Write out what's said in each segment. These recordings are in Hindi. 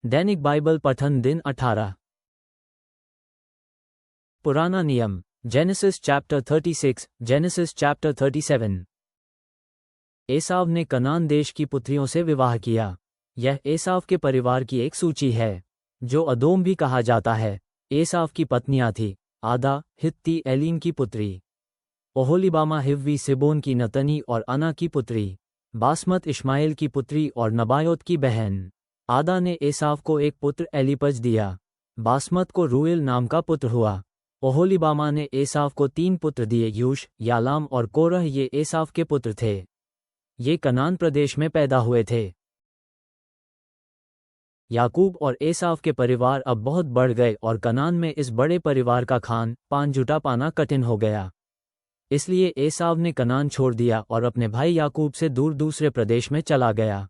दैनिक बाइबल पठन दिन 18। पुराना नियम, जेनेसिस चैप्टर 36, जेनेसिस चैप्टर 37। एसाव ने कनान देश की पुत्रियों से विवाह किया। यह एसाव के परिवार की एक सूची है, जो अदोम भी कहा जाता है। एसाव की पत्नियां थी आदा हित्ती एलीन की पुत्री, ओहोलीबामा हिव्वी सिबोन की नतनी और अना की पुत्री, बासमत इश्माएल की पुत्री और नबायोत की बहन। आदा ने एसाव को एक पुत्र एलीपज दिया। बासमत को रूएल नाम का पुत्र हुआ। ओहोलीबामा ने एसाव को 3 पुत्र दिए, यूश, यालाम और कोरह। ये एसाव के पुत्र थे। ये कनान प्रदेश में पैदा हुए थे। याकूब और एसाव के परिवार अब बहुत बढ़ गए और कनान में इस बड़े परिवार का खान पान जुटा पाना कठिन हो गया। इसलिए एसाव ने कनान छोड़ दिया और अपने भाई याकूब से दूर दूसरे प्रदेश में चला गया।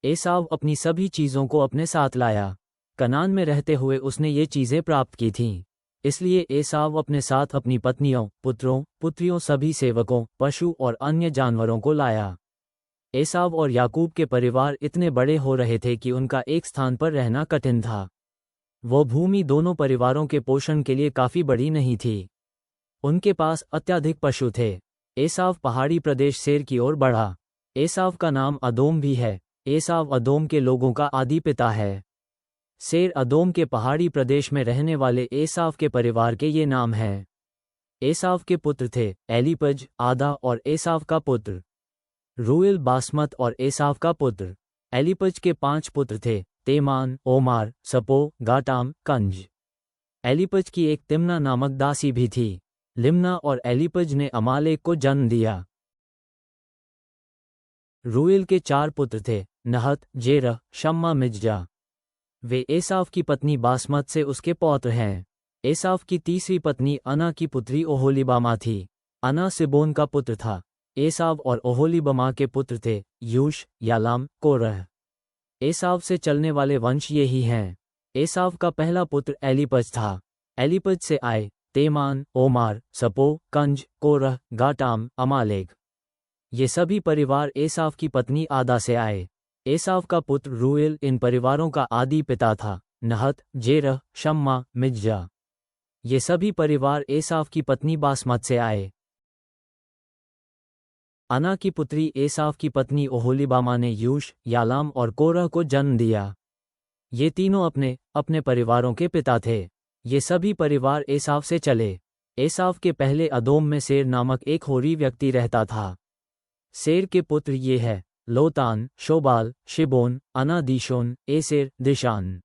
एसाव अपनी सभी चीज़ों को अपने साथ लाया। कनान में रहते हुए उसने ये चीज़ें प्राप्त की थीं। इसलिए एसाव अपने साथ अपनी पत्नियों, पुत्रों, पुत्रियों, सभी सेवकों, पशु और अन्य जानवरों को लाया। एसाव और याकूब के परिवार इतने बड़े हो रहे थे कि उनका एक स्थान पर रहना कठिन था। वो भूमि दोनों परिवारों के पोषण के लिए काफ़ी बड़ी नहीं थी। उनके पास अत्यधिक पशु थे। एसाव पहाड़ी प्रदेश सेर की ओर बढ़ा। एसाव का नाम अदोम भी है। एसाव अदोम के लोगों का आदि पिता है। सेर अदोम के पहाड़ी प्रदेश में रहने वाले एसाव के परिवार के ये नाम हैं। एसाव के पुत्र थे एलीपज, आदा और एसाव का पुत्र रूएल, बासमत और एसाव का पुत्र। एलीपज के 5 पुत्र थे, तेमान, ओमार, सपो, गाटाम, कंज। एलीपज की एक तिम्ना नामक दासी भी थी। लिम्ना और एलीपज ने अमालेक को जन्म दिया। रूएल के 4 पुत्र थे, नहत, जेरह, शम्मा, मिज्जा। वे एसाव की पत्नी बासमत से उसके पौत्र हैं। एसाव की तीसरी पत्नी अना की पुत्री ओहोलीबामा थी। अना सिबोन का पुत्र था। एसाव और ओहोलीबामा के पुत्र थे यूश, यालाम, कोरह। एसाव से चलने वाले वंश ये ही हैं। एसाव का पहला पुत्र एलीपज था। एलीपज से आए तेमान, ओमार, सपो, कंज, कोरह, गाटाम, अमालेक। ये सभी परिवार एसाव की पत्नी आदा से आए। एसाव का पुत्र रूएल इन परिवारों का आदि पिता था। नहत, जेरह, शम्मा, मिज्जा। ये सभी परिवार एसाव की पत्नी बासमत से आए। अना की पुत्री एसाव की पत्नी ओहोलीबामा ने यूश, यालाम और कोरह को जन्म दिया। ये तीनों अपने अपने परिवारों के पिता थे। ये सभी परिवार एसाव से चले। एसाव के पहले अदोम में सेर नामक एक होरी व्यक्ति रहता था। सेर के पुत्र ये है लोतान, शोबाल, शिबोन, अना, दीशोन, एसेर, दिशान।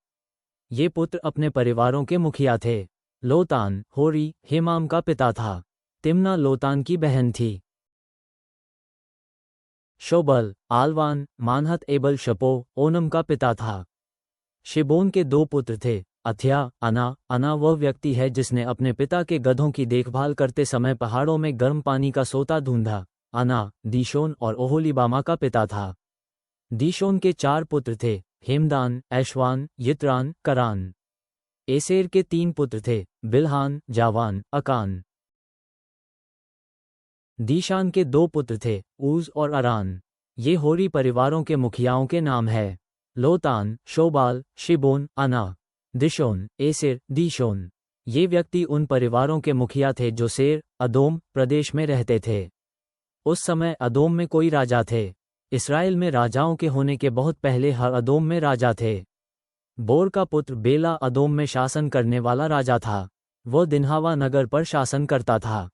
ये पुत्र अपने परिवारों के मुखिया थे। लोतान होरी हेमाम का पिता था। तिम्ना लोतान की बहन थी। शोबल आलवान, मानहत, एबल, शपो, ओनम का पिता था। शिबोन के 2 पुत्र थे, अथ्या, अना। अना वह व्यक्ति है जिसने अपने पिता के गधों की देखभाल करते समय पहाड़ों में गर्म पानी का सोता ढूंढा। अना, दीशोन और ओहोलीबामा का पिता था। दीशोन के 4 पुत्र थे, हेमदान, ऐशवान, यित्रान, करान। एसेर के 3 पुत्र थे, बिल्हान, जावान, अकान। दीशान के 2 पुत्र थे, ऊज और अरान। ये होरी परिवारों के मुखियाओं के नाम है। लोतान, शोबाल, शिबोन, अना, दिशोन, एसेर, दीशोन। ये व्यक्ति उन परिवारों के मुखिया थे जो सेर, अदोम प्रदेश में रहते थे। उस समय अदोम में कोई राजा थे। इस्राएल में राजाओं के होने के बहुत पहले हर अदोम में राजा थे। बोर का पुत्र बेला अदोम में शासन करने वाला राजा था। वह दिन्हावा नगर पर शासन करता था।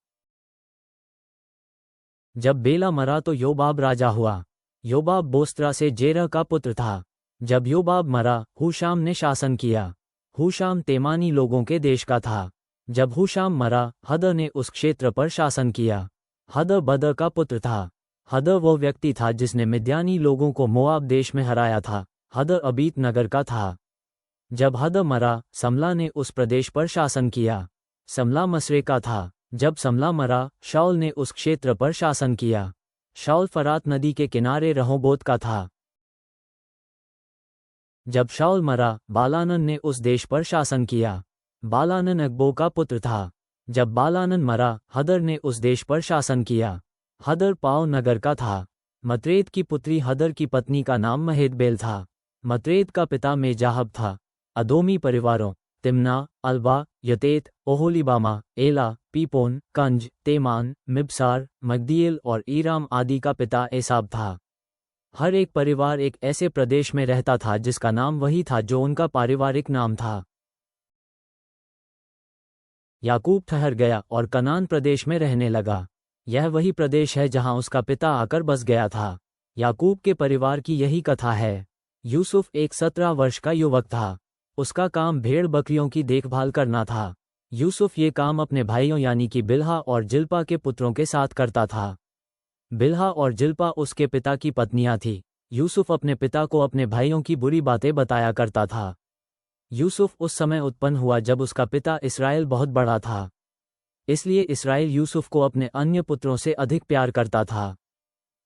जब बेला मरा तो योबाब राजा हुआ। योबाब बोस्त्रा से जेरह का पुत्र था। जब योबाब मरा, हूशाम ने शासन किया। हूशाम तेमानी लोगों के देश का था। जब हूशाम मरा, हदर ने उस क्षेत्र पर शासन किया। हदर बदर का पुत्र था। हदर वह व्यक्ति था जिसने मिद्यानी लोगों को मोआब देश में हराया था। हदर अबीत नगर का था। जब हदर मरा, समला ने उस प्रदेश पर शासन किया। समला मसरे का था। जब समला मरा, शाऊल ने उस क्षेत्र पर शासन किया। शाऊल फरात नदी के किनारे रहोबोत का था। जब शाऊल मरा, बालानन ने उस देश पर शासन किया। बालानन अकबो का पुत्र था। जब बालानन मरा, हदर ने उस देश पर शासन किया। हदर पाव नगर का था। मतरेत की पुत्री हदर की पत्नी का नाम महेदबेल था। मतरेद का पिता मेजाहब था। अदोमी परिवारों तिम्ना, अल्बा, यतेत, ओहोलीबामा, एला, पीपोन, कंज, तेमान, मिबसार, मगदीएल और ईराम आदि का पिता एसाव था। हर एक परिवार एक ऐसे प्रदेश में रहता था जिसका नाम वही था जो उनका पारिवारिक नाम था। याकूब ठहर गया और कनान प्रदेश में रहने लगा। यह वही प्रदेश है जहां उसका पिता आकर बस गया था। याकूब के परिवार की यही कथा है। यूसुफ एक 17 वर्ष का युवक था। उसका काम भेड़ बकरियों की देखभाल करना था। यूसुफ ये काम अपने भाइयों यानी कि बिल्हा और जिल्पा के पुत्रों के साथ करता था। बिल्हा और जिल्पा उसके पिता की पत्नियां थीं। यूसुफ अपने पिता को अपने भाइयों की बुरी बातें बताया करता था। यूसुफ उस समय उत्पन्न हुआ जब उसका पिता इसराइल बहुत बड़ा था। इसलिए इसराइल यूसुफ को अपने अन्य पुत्रों से अधिक प्यार करता था।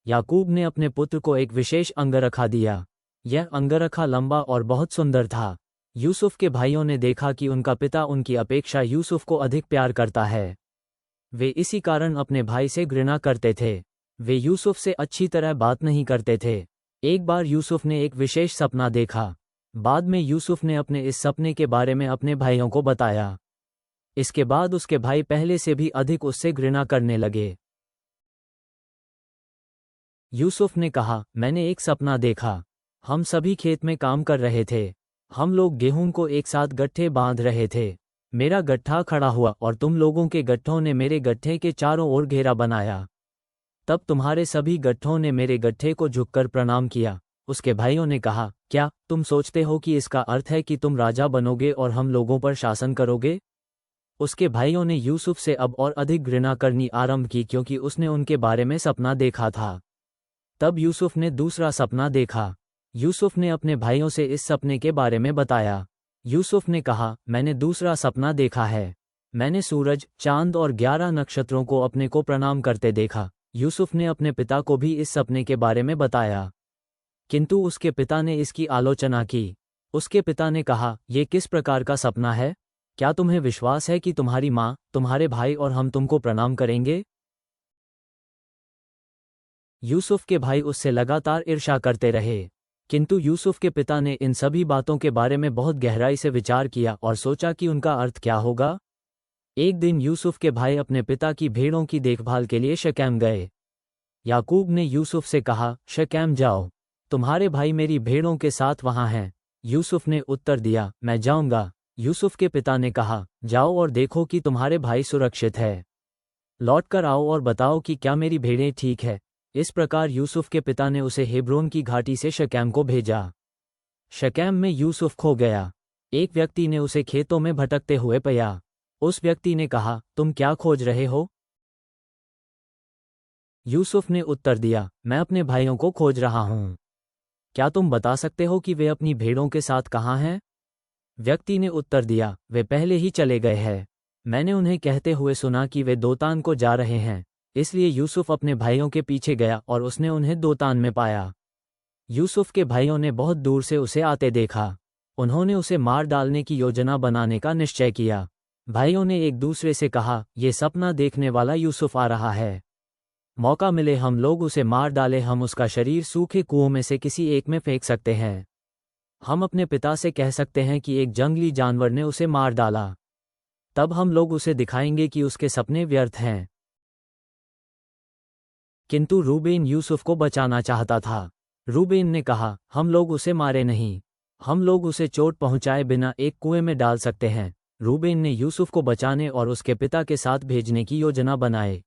याकूब ने अपने पुत्र को एक विशेष अंगरखा दिया। यह अंगरखा लंबा और बहुत सुंदर था। यूसुफ के भाइयों ने देखा कि उनका पिता उनकी अपेक्षा यूसुफ को अधिक प्यार करता है। वे इसी कारण अपने भाई से घृणा करते थे। वे यूसुफ से अच्छी तरह बात नहीं करते थे। एक बार यूसुफ ने एक विशेष सपना देखा। बाद में यूसुफ ने अपने इस सपने के बारे में अपने भाइयों को बताया। इसके बाद उसके भाई पहले से भी अधिक उससे घृणा करने लगे। यूसुफ ने कहा, मैंने एक सपना देखा। हम सभी खेत में काम कर रहे थे। हम लोग गेहूं को एक साथ गट्ठे बांध रहे थे। मेरा गट्ठा खड़ा हुआ और तुम लोगों के गट्ठों ने मेरे गट्ठे के चारों ओर घेरा बनाया। तब तुम्हारे सभी गट्ठों ने मेरे गट्ठे को झुककर प्रणाम किया। उसके भाइयों ने कहा, क्या तुम सोचते हो कि इसका अर्थ है कि तुम राजा बनोगे और हम लोगों पर शासन करोगे? उसके भाइयों ने यूसुफ से अब और अधिक घृणा करनी आरंभ की क्योंकि उसने उनके बारे में सपना देखा था। तब यूसुफ ने दूसरा सपना देखा। यूसुफ ने अपने भाइयों से इस सपने के बारे में बताया। यूसुफ ने कहा, मैंने दूसरा सपना देखा है। मैंने सूरज, चांद और 11 नक्षत्रों को अपने को प्रणाम करते देखा। यूसुफ ने अपने पिता को भी इस सपने के बारे में बताया, किंतु उसके पिता ने इसकी आलोचना की। उसके पिता ने कहा, यह किस प्रकार का सपना है? क्या तुम्हें विश्वास है कि तुम्हारी माँ, तुम्हारे भाई और हम तुमको प्रणाम करेंगे? यूसुफ के भाई उससे लगातार ईर्ष्या करते रहे, किंतु यूसुफ के पिता ने इन सभी बातों के बारे में बहुत गहराई से विचार किया और सोचा कि उनका अर्थ क्या होगा। एक दिन यूसुफ के भाई अपने पिता की भेड़ों की देखभाल के लिए शकेम गए। याकूब ने यूसुफ से कहा, शकेम जाओ, तुम्हारे भाई मेरी भेड़ों के साथ वहां हैं। यूसुफ ने उत्तर दिया, मैं जाऊंगा। यूसुफ के पिता ने कहा, जाओ और देखो कि तुम्हारे भाई सुरक्षित है। लौटकर आओ और बताओ कि क्या मेरी भेड़ें ठीक है। इस प्रकार यूसुफ के पिता ने उसे हेब्रोन की घाटी से शकेम को भेजा। शकेम में यूसुफ खो गया। एक व्यक्ति ने उसे खेतों में भटकते हुए पाया। उस व्यक्ति ने कहा, तुम क्या खोज रहे हो? यूसुफ ने उत्तर दिया, मैं अपने भाइयों को खोज रहा हूं। क्या तुम बता सकते हो कि वे अपनी भेड़ों के साथ कहाँ हैं? व्यक्ति ने उत्तर दिया, वे पहले ही चले गए हैं। मैंने उन्हें कहते हुए सुना कि वे दोतान को जा रहे हैं। इसलिए यूसुफ अपने भाइयों के पीछे गया और उसने उन्हें दोतान में पाया। यूसुफ के भाइयों ने बहुत दूर से उसे आते देखा। उन्होंने उसे मार डालने की योजना बनाने का निश्चय किया। भाइयों ने एक दूसरे से कहा, ये सपना देखने वाला यूसुफ आ रहा है। मौका मिले हम लोग उसे मार डाले, हम उसका शरीर सूखे कुओं में से किसी एक में फेंक सकते हैं। हम अपने पिता से कह सकते हैं कि एक जंगली जानवर ने उसे मार डाला। तब हम लोग उसे दिखाएंगे कि उसके सपने व्यर्थ हैं। किंतु रूबेन यूसुफ को बचाना चाहता था। रूबेन ने कहा, हम लोग उसे मारे नहीं, हम लोग उसे चोट पहुंचाए बिना एक कुएं में डाल सकते हैं। रूबेन ने यूसुफ को बचाने और उसके पिता के साथ भेजने की योजना बनाई।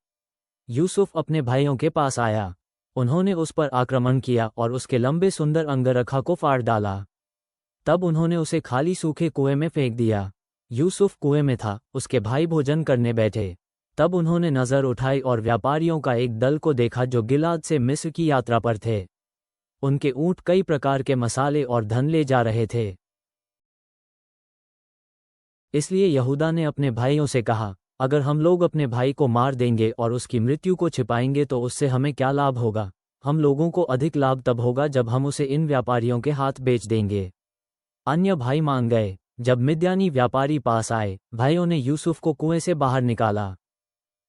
यूसुफ अपने भाइयों के पास आया। उन्होंने उस पर आक्रमण किया और उसके लंबे सुंदर अंगरखा को फाड़ डाला। तब उन्होंने उसे खाली सूखे कुएं में फेंक दिया। यूसुफ कुएं में था, उसके भाई भोजन करने बैठे। तब उन्होंने नजर उठाई और व्यापारियों का एक दल को देखा जो गिलाद से मिस्र की यात्रा पर थे। उनके ऊंट कई प्रकार के मसाले और धन ले जा रहे थे। इसलिए यहूदा ने अपने भाइयों से कहा, अगर हम लोग अपने भाई को मार देंगे और उसकी मृत्यु को छिपाएंगे तो उससे हमें क्या लाभ होगा? हम लोगों को अधिक लाभ तब होगा जब हम उसे इन व्यापारियों के हाथ बेच देंगे। अन्य भाई मान गए। जब मिद्यानी व्यापारी पास आए, भाइयों ने यूसुफ को कुएं से बाहर निकाला।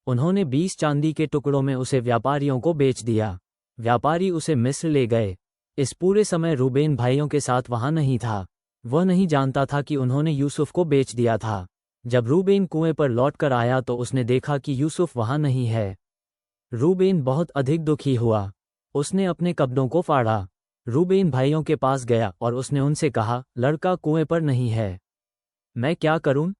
उन्होंने 20 चांदी के टुकड़ों में उसे व्यापारियों को बेच दिया। व्यापारी उसे मिस्र ले गए। इस पूरे समय रूबेन भाइयों के साथ वहां नहीं था। वह नहीं जानता था कि उन्होंने यूसुफ को बेच दिया था। जब रूबेन कुएं पर लौटकर आया तो उसने देखा कि यूसुफ वहां नहीं है। रूबेन बहुत अधिक दुखी हुआ। उसने अपने कपड़ों को फाड़ा। रूबेन भाइयों के पास गया और उसने उनसे कहा, लड़का कुएं पर नहीं है, मैं क्या करूं?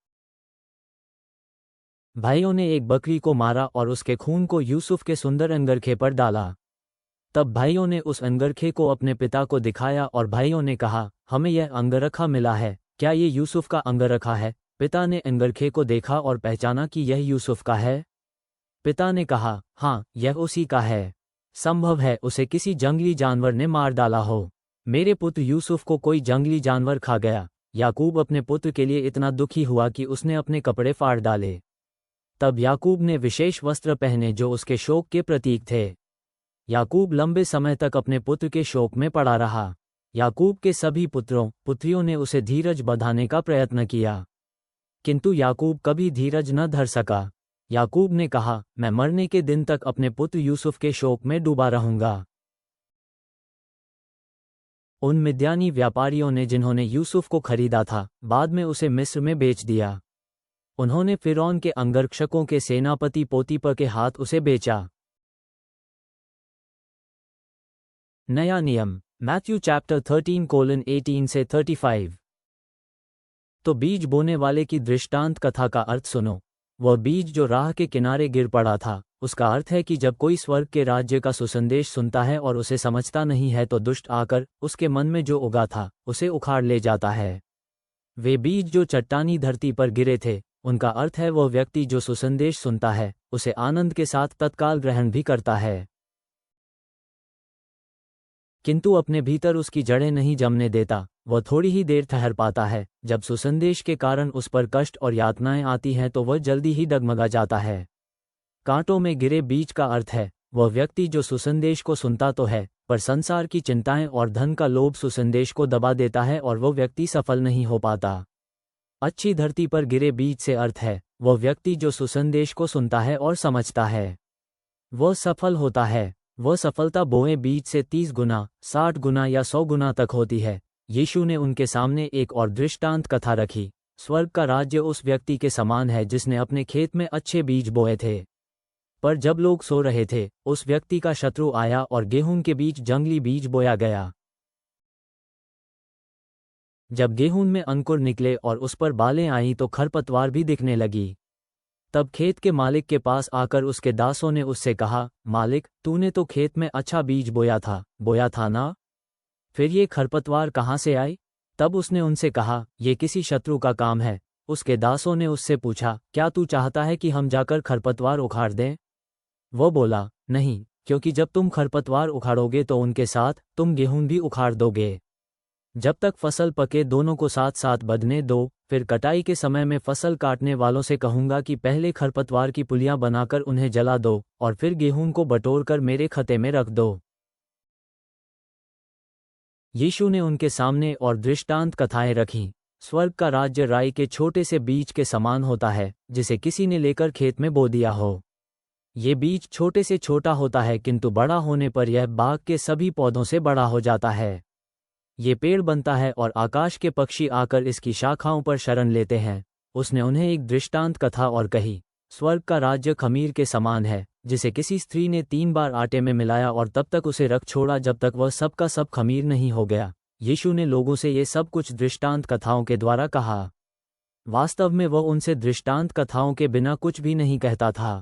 भाइयों ने एक बकरी को मारा और उसके खून को यूसुफ के सुंदर अंगरखे पर डाला। तब भाइयों ने उस अंगरखे को अपने पिता को दिखाया और भाइयों ने कहा, हमें यह अंगरखा मिला है, क्या ये यूसुफ का अंगरखा है? पिता ने अंगरखे को देखा और पहचाना कि यह यूसुफ का है। पिता ने कहा, हाँ, यह उसी का है। संभव है उसे किसी जंगली जानवर ने मार डाला हो। मेरे पुत्र यूसुफ को कोई जंगली जानवर खा गया। याकूब अपने पुत्र के लिए इतना दुखी हुआ कि उसने अपने कपड़े फाड़ डाले। तब याकूब ने विशेष वस्त्र पहने जो उसके शोक के प्रतीक थे। याकूब लंबे समय तक अपने पुत्र के शोक में पड़ा रहा। याकूब के सभी पुत्रों पुत्रियों ने उसे धीरज बंधाने का प्रयत्न किया, किंतु याकूब कभी धीरज न धर सका। याकूब ने कहा, मैं मरने के दिन तक अपने पुत्र यूसुफ के शोक में डूबा रहूंगा। उन मिद्यानी व्यापारियों ने जिन्होंने यूसुफ को खरीदा था, बाद में उसे मिस्र में बेच दिया। उन्होंने फिरौन के अंगरक्षकों के सेनापति पोतीपर के हाथ उसे बेचा। नया नियम, मैथ्यू चैप्टर 13:18 से 35। तो बीज बोने वाले की दृष्टांत कथा का अर्थ सुनो। वह बीज जो राह के किनारे गिर पड़ा था, उसका अर्थ है कि जब कोई स्वर्ग के राज्य का सुसंदेश सुनता है और उसे समझता नहीं है तो दुष्ट आकर उसके मन में जो उगा था उसे उखाड़ ले जाता है। वे बीज जो चट्टानी धरती पर गिरे थे, उनका अर्थ है वह व्यक्ति जो सुसंदेश सुनता है, उसे आनंद के साथ तत्काल ग्रहण भी करता है, किंतु अपने भीतर उसकी जड़ें नहीं जमने देता। वह थोड़ी ही देर ठहर पाता है। जब सुसंदेश के कारण उस पर कष्ट और यातनाएं आती हैं तो वह जल्दी ही डगमगा जाता है। कांटों में गिरे बीज का अर्थ है वह व्यक्ति जो सुसंदेश को सुनता तो है, पर संसार की चिंताएं और धन का लोभ सुसंदेश को दबा देता है और वह व्यक्ति सफल नहीं हो पाता। अच्छी धरती पर गिरे बीज से अर्थ है वह व्यक्ति जो सुसंदेश को सुनता है और समझता है, वह सफल होता है। वह सफलता बोए बीज से 30 गुना, 60 गुना या 100 गुना तक होती है। यीशु ने उनके सामने एक और दृष्टांत कथा रखी। स्वर्ग का राज्य उस व्यक्ति के समान है जिसने अपने खेत में अच्छे बीज बोए थे। पर जब लोग सो रहे थे, उस व्यक्ति का शत्रु आया और गेहूं के बीच जंगली बीज बोया गया। जब गेहूं में अंकुर निकले और उस पर बालें आईं तो खरपतवार भी दिखने लगी। तब खेत के मालिक के पास आकर उसके दासों ने उससे कहा, मालिक, तूने तो खेत में अच्छा बीज बोया था ना? फिर ये खरपतवार कहाँ से आई? तब उसने उनसे कहा, ये किसी शत्रु का काम है। उसके दासों ने उससे पूछा, क्या तू चाहता है कि हम जाकर खरपतवार उखाड़ दें? वो बोला, नहीं, क्योंकि जब तुम खरपतवार उखाड़ोगे तो उनके साथ तुम गेहूं भी उखाड़ दोगे। जब तक फसल पके दोनों को साथ साथ बदने दो। फिर कटाई के समय में फसल काटने वालों से कहूंगा कि पहले खरपतवार की पुलियां बनाकर उन्हें जला दो और फिर गेहूं को बटोरकर मेरे खते में रख दो। यीशु ने उनके सामने और दृष्टांत कथाएं रखीं। स्वर्ग का राज्य राई के छोटे से बीज के समान होता है जिसे किसी ने लेकर खेत में बो दिया हो। ये बीज छोटे से छोटा होता है किंतु बड़ा होने पर यह बाग के सभी पौधों से बड़ा हो जाता है। ये पेड़ बनता है और आकाश के पक्षी आकर इसकी शाखाओं पर शरण लेते हैं। उसने उन्हें एक दृष्टांत कथा और कही। स्वर्ग का राज्य खमीर के समान है जिसे किसी स्त्री ने 3 बार आटे में मिलाया और तब तक उसे रख छोड़ा जब तक वह सब का सब खमीर नहीं हो गया। यीशु ने लोगों से ये सब कुछ दृष्टांत कथाओं के द्वारा कहा। वास्तव में वह उनसे दृष्टांत कथाओं के बिना कुछ भी नहीं कहता था।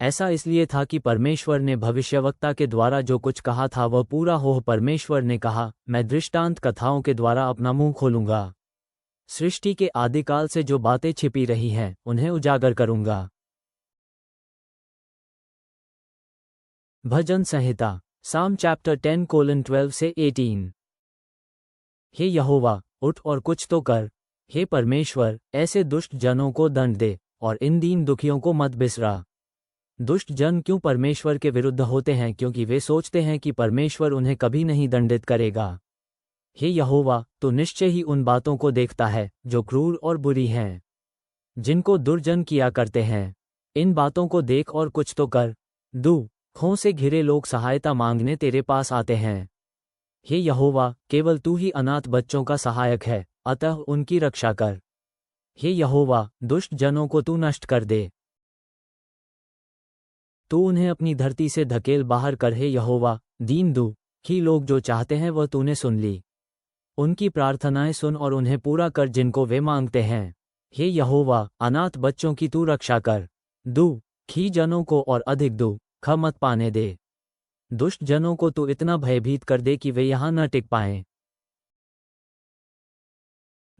ऐसा इसलिए था कि परमेश्वर ने भविष्यवक्ता के द्वारा जो कुछ कहा था वह पूरा हो। परमेश्वर ने कहा, मैं दृष्टांत कथाओं के द्वारा अपना मुंह खोलूंगा। सृष्टि के आदिकाल से जो बातें छिपी रही हैं उन्हें उजागर करूंगा। भजन संहिता, साम चैप्टर 10:12 से 18। हे यहोवा, उठ और कुछ तो कर। हे परमेश्वर, ऐसे दुष्ट जनों को दंड दे और इन दीन दुखियों को मत बिसरा। दुष्ट जन क्यों परमेश्वर के विरुद्ध होते हैं? क्योंकि वे सोचते हैं कि परमेश्वर उन्हें कभी नहीं दंडित करेगा। हे यहोवा, तू निश्चय ही उन बातों को देखता है जो क्रूर और बुरी हैं, जिनको दुर्जन किया करते हैं। इन बातों को देख और कुछ तो कर। दुखों से घिरे लोग सहायता मांगने तेरे पास आते हैं। हे यहोवा, केवल तू ही अनाथ बच्चों का सहायक है, अतः उनकी रक्षा कर। हे यहोवा, दुष्ट जनों को तू नष्ट कर दे। तू उन्हें अपनी धरती से धकेल बाहर कर। हे यहोवा, दीन दुखी लोग जो चाहते हैं वह तूने सुन ली। उनकी प्रार्थनाएं सुन और उन्हें पूरा कर जिनको वे मांगते हैं। हे यहोवा, अनाथ बच्चों की तू रक्षा कर। दुखी जनों को और अधिक दुख मत पाने दे। दुष्ट जनों को तू इतना भयभीत कर दे कि वे यहाँ न टिक पाएं।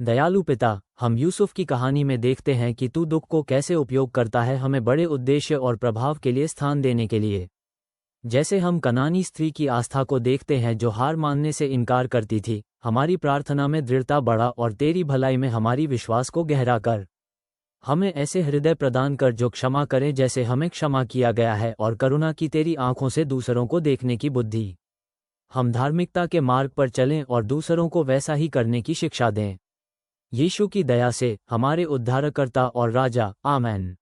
दयालु पिता, हम यूसुफ की कहानी में देखते हैं कि तू दुख को कैसे उपयोग करता है हमें बड़े उद्देश्य और प्रभाव के लिए स्थान देने के लिए। जैसे हम कनानी स्त्री की आस्था को देखते हैं जो हार मानने से इनकार करती थी, हमारी प्रार्थना में दृढ़ता बढ़ा और तेरी भलाई में हमारी विश्वास को गहरा कर। हमें ऐसे हृदय प्रदान कर जो क्षमा करें जैसे हमें क्षमा किया गया है, और करुणा की तेरी आंखों से दूसरों को देखने की बुद्धि। हम धार्मिकता के मार्ग पर चलें और दूसरों को वैसा ही करने की शिक्षा दें। यीशु की दया से, हमारे उद्धारकर्ता और राजा, आमेन।